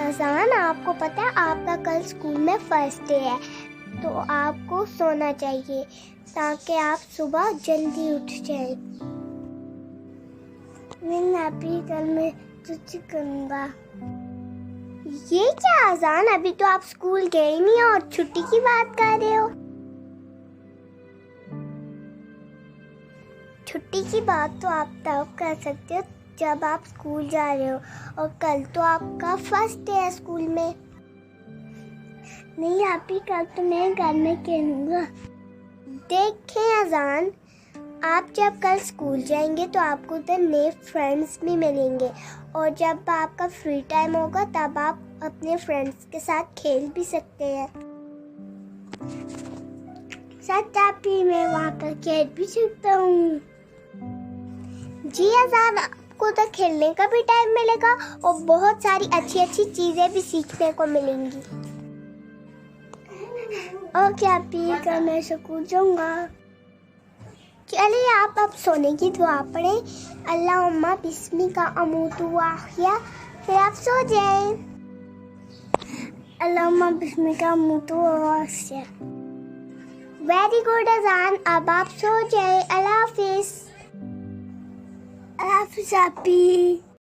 अजान, आपको पता है आपका कल स्कूल में फर्स्ट डे है, तो आपको सोना चाहिए ताकि आप सुबह जल्दी उठ जाए। मैं अभी कल मैं कुछ करूँगा। ये क्या अजान, अभी तो आप स्कूल गए नहीं और छुट्टी की बात कर रहे हो। छुट्टी की बात तो आप तब कर सकते हो जब आप स्कूल जा रहे हो, और कल तो आपका फर्स्ट डे है स्कूल में। नहीं आपी, कल तो मैं घर में खेलूंगा। देखें अजान, आप जब कल स्कूल जाएंगे तो आपको उधर नए फ्रेंड्स भी मिलेंगे, और जब आपका फ्री टाइम होगा तब आप अपने फ्रेंड्स के साथ खेल भी सकते हैं। सच आपी, मैं वहाँ पर खेल भी सकता हूँ। जी अजान, आपको तो खेलने का भी टाइम मिलेगा और बहुत सारी अच्छी अच्छी चीजें भी सीखने को मिलेंगी। ओके आपी, कल मैं स्कूल जाऊंगा। चलिए आप अब सोने की दुआ पढ़ें। अल्लाहुम्मा बिस्मिका अमूतु व अहया, फिर आप सो जाएं। अल्लाहुम्मा बिस्मिका अमूतु व अहया। वेरी गुड अजान, अब आप सो जाएं। अल्लाह हाफिज। अल्लाह हाफिज आपी।